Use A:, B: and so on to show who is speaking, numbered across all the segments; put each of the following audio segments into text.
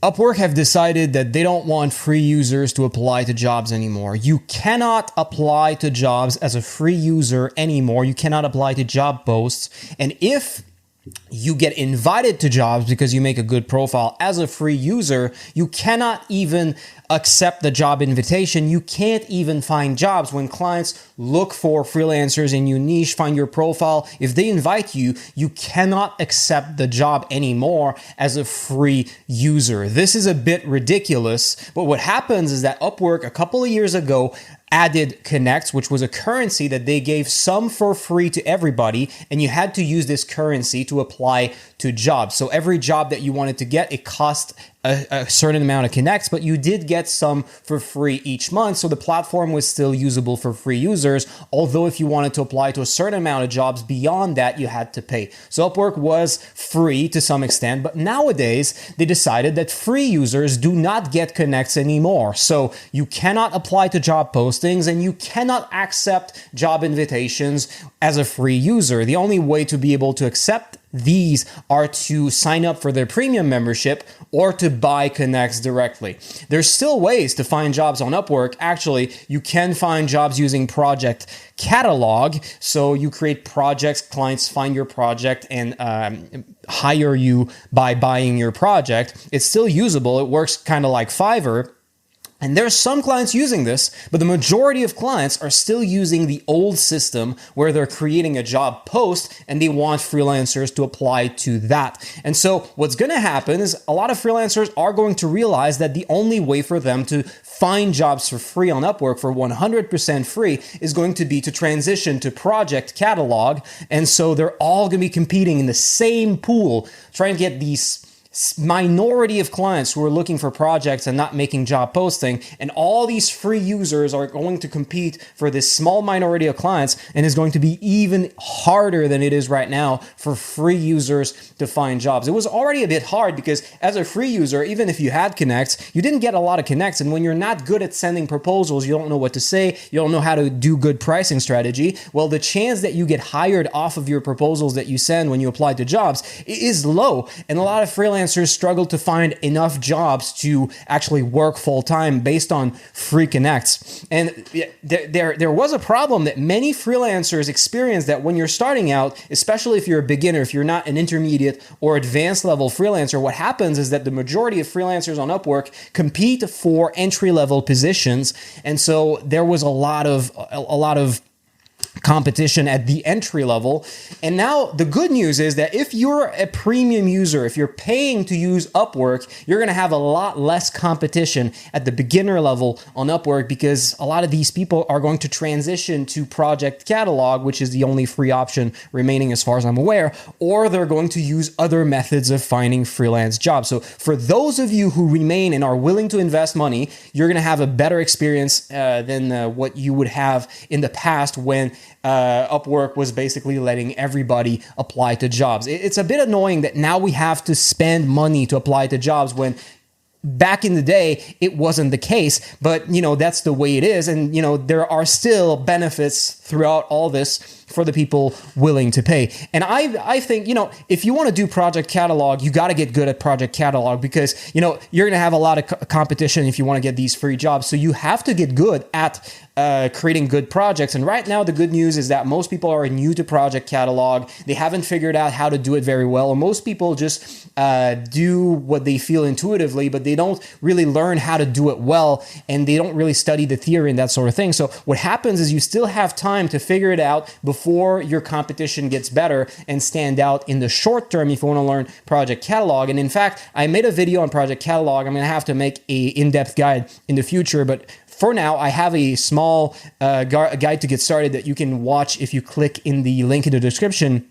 A: Upwork have decided that they don't want free users to apply to jobs anymore. You cannot apply to jobs as a free user anymore. You cannot apply to job posts. And if you get invited to jobs because you make a good profile as a free user, you cannot even accept the job invitation. You can't even find jobs. When clients look for freelancers in your niche, find your profile, if they invite you, you cannot accept the job anymore as a free user. This is a bit ridiculous, but what happens is that Upwork a couple of years ago added Connects, which was a currency that they gave some for free to everybody, and you had to use this currency to apply to jobs. So every job that you wanted to get, it cost a certain amount of Connects, but you did get some for free each month. So the platform was still usable for free users, although if you wanted to apply to a certain amount of jobs beyond that, you had to pay. So Upwork was free to some extent, but nowadays they decided that free users do not get Connects anymore. So you cannot apply to job postings and you cannot accept job invitations as a free user. The only way to be able to accept these are to sign up for their premium membership or to buy Connects directly. There's still ways to find jobs on Upwork. Actually, you can find jobs using Project Catalog. So you create projects, clients find your project and hire you by buying your project. It's still usable. It works kind of like Fiverr. And there's some clients using this, but the majority of clients are still using the old system where they're creating a job post and they want freelancers to apply to that. And so what's going to happen is a lot of freelancers are going to realize that the only way for them to find jobs for free on Upwork for 100% free is going to be to transition to Project Catalog. And so they're all going to be competing in the same pool, trying to get these minority of clients who are looking for projects and not making job posting, and all these free users are going to compete for this small minority of clients, and it's going to be even harder than it is right now for free users to find jobs. It was already a bit hard because as a free user, even if you had Connects, you didn't get a lot of Connects, and when you're not good at sending proposals, you don't know what to say, you don't know how to do good pricing strategy, well, the chance that you get hired off of your proposals that you send when you apply to jobs is low, and a lot of freelancers struggle to find enough jobs to actually work full-time based on free Connects. And there was a problem that many freelancers experience, that when you're starting out, especially if you're a beginner, if you're not an intermediate or advanced level freelancer, what happens is that the majority of freelancers on Upwork compete for entry-level positions. And so there was a lot of competition at the entry level. And now the good news is that if you're a premium user, if you're paying to use Upwork, you're going to have a lot less competition at the beginner level on Upwork, because a lot of these people are going to transition to Project Catalog, which is the only free option remaining as far as I'm aware, or they're going to use other methods of finding freelance jobs. So for those of you who remain and are willing to invest money, you're going to have a better experience than what you would have in the past when Upwork was basically letting everybody apply to jobs. It's a bit annoying that now we have to spend money to apply to jobs when back in the day it wasn't the case, but that's the way it is. And there are still benefits throughout all this for the people willing to pay. And I think, if you want to do Project Catalog, you got to get good at Project Catalog, because, you're going to have a lot of competition if you want to get these free jobs. So you have to get good at creating good projects. And right now, the good news is that most people are new to Project Catalog. They haven't figured out how to do it very well. Or most people just do what they feel intuitively, but they don't really learn how to do it well. And they don't really study the theory and that sort of thing. So what happens is you still have time to figure it out before your competition gets better and stand out in the short term if you want to learn Project Catalog. And in fact, I made a video on Project Catalog. I'm going to have to make a in-depth guide in the future, but for now, I have a small guide to get started that you can watch if you click in the link in the description.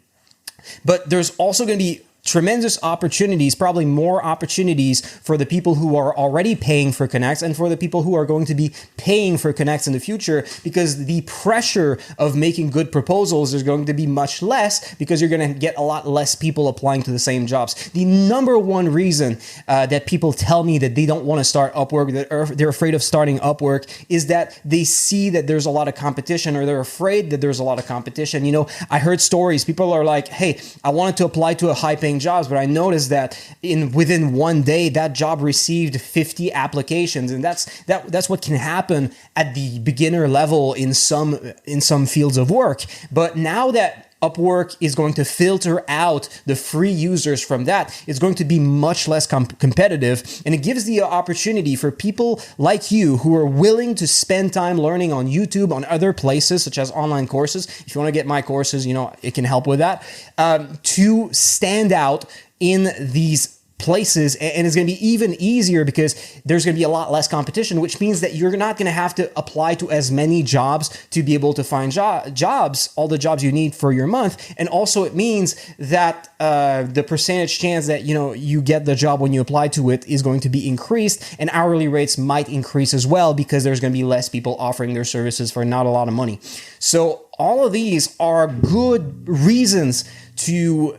A: But there's also going to be tremendous opportunities, probably more opportunities for the people who are already paying for Connects and for the people who are going to be paying for Connects in the future, because the pressure of making good proposals is going to be much less, because you're going to get a lot less people applying to the same jobs. The number one reason that people tell me that they don't want to start Upwork, that they're afraid of starting Upwork, is that they see that there's a lot of competition, or they're afraid that there's a lot of competition. I heard stories. People are like, hey, I wanted to apply to a high-paying paying jobs, but I noticed that within one day, that job received 50 applications. And that's what can happen at the beginner level in some fields of work. But now that Upwork is going to filter out the free users from that, it's going to be much less competitive, and it gives the opportunity for people like you who are willing to spend time learning on YouTube, on other places such as online courses. If you want to get my courses, it can help with that, to stand out in these places. And it's going to be even easier because there's going to be a lot less competition, which means that you're not going to have to apply to as many jobs to be able to find jobs, all the jobs you need for your month. And also it means that the percentage chance that you get the job when you apply to it is going to be increased, and hourly rates might increase as well because there's going to be less people offering their services for not a lot of money. So all of these are good reasons to,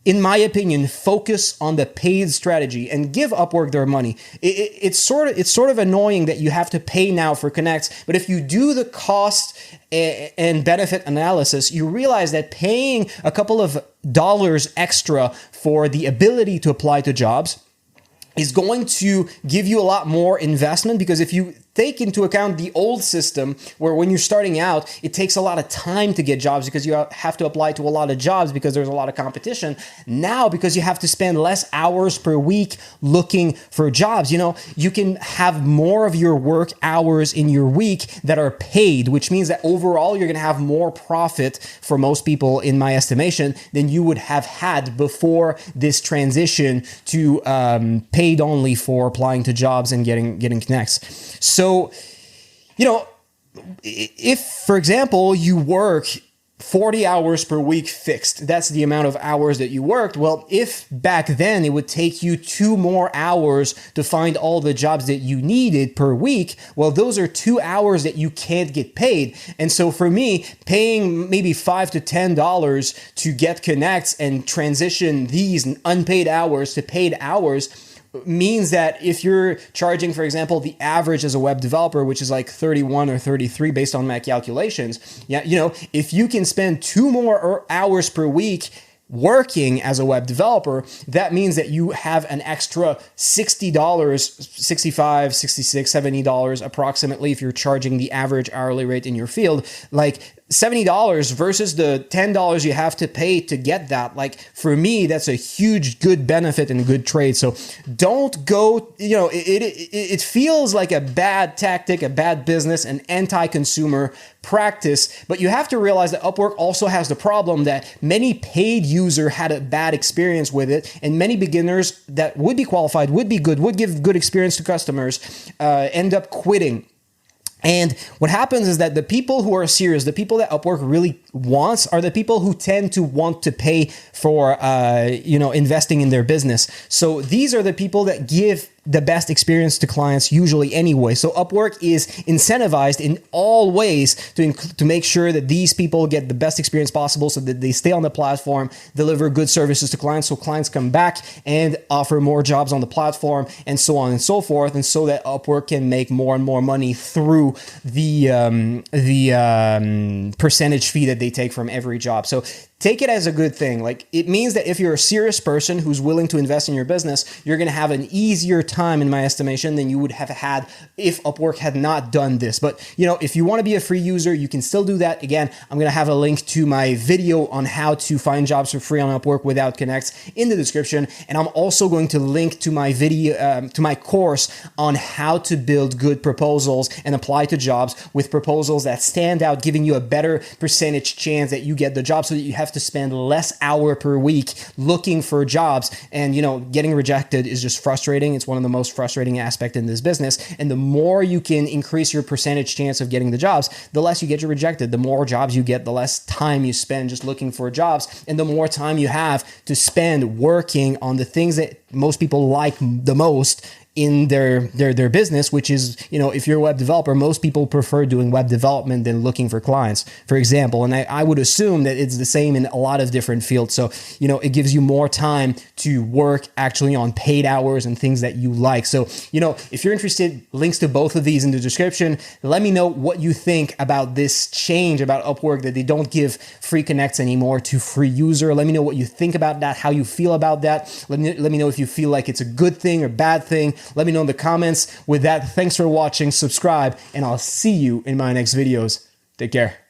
A: in my opinion, focus on the paid strategy and give Upwork their money. It's sort of annoying that you have to pay now for connects, but if you do the cost and benefit analysis, you realize that paying a couple of dollars extra for the ability to apply to jobs is going to give you a lot more investment, because if you take into account the old system where when you're starting out, it takes a lot of time to get jobs because you have to apply to a lot of jobs because there's a lot of competition. Now, because you have to spend less hours per week looking for jobs, you can have more of your work hours in your week that are paid, which means that overall you're going to have more profit for most people, in my estimation, than you would have had before this transition to paid only for applying to jobs and getting connects. So, if, for example, you work 40 hours per week fixed, that's the amount of hours that you worked. Well, if back then it would take you 2 more hours to find all the jobs that you needed per week, well, those are 2 hours that you can't get paid. And so for me, paying maybe $5 to $10 to get connects and transition these unpaid hours to paid hours means that if you're charging, for example, the average as a web developer, which is like 31 or 33 based on my calculations, if you can spend 2 more hours per week working as a web developer, that means that you have an extra $60, $65, $66, $70 approximately if you're charging the average hourly rate in your field. Like $70 versus the $10 you have to pay to get that. Like, for me, that's a huge good benefit and good trade. So don't go, it feels like a bad tactic, a bad business, an anti-consumer practice, but you have to realize that Upwork also has the problem that many paid users had a bad experience with it, and many beginners that would be qualified, would be good, would give good experience to customers, end up quitting. And what happens is that the people who are serious, the people that Upwork really wants, are the people who tend to want to pay for, investing in their business. So these are the people that give the best experience to clients usually anyway. So Upwork is incentivized in all ways to make sure that these people get the best experience possible so that they stay on the platform, deliver good services to clients so clients come back and offer more jobs on the platform, and so on and so forth, and so that Upwork can make more and more money through the percentage fee that they take from every job. So take it as a good thing. Like, it means that if you're a serious person who's willing to invest in your business, you're going to have an easier time, in my estimation, than you would have had if Upwork had not done this. But, if you want to be a free user, you can still do that. Again, I'm going to have a link to my video on how to find jobs for free on Upwork without connects in the description. And I'm also going to link to my video, to my course on how to build good proposals and apply to jobs with proposals that stand out, giving you a better percentage chance that you get the job, so that you have to spend less hour per week looking for jobs. And getting rejected is just frustrating. It's one of the most frustrating aspects in this business. And the more you can increase your percentage chance of getting the jobs, the less you get rejected. The more jobs you get, the less time you spend just looking for jobs, and the more time you have to spend working on the things that most people like the most in their business, which is, if you're a web developer, most people prefer doing web development than looking for clients, for example. And I would assume that it's the same in a lot of different fields. So, it gives you more time to work actually on paid hours and things that you like. So, if you're interested, links to both of these in the description. Let me know what you think about this change about Upwork, that they don't give free connects anymore to free user. Let me know what you think about that, how you feel about that. Let me know if you feel like it's a good thing or bad thing. Let me know in the comments. With that, thanks for watching, subscribe, and I'll see you in my next videos. Take care.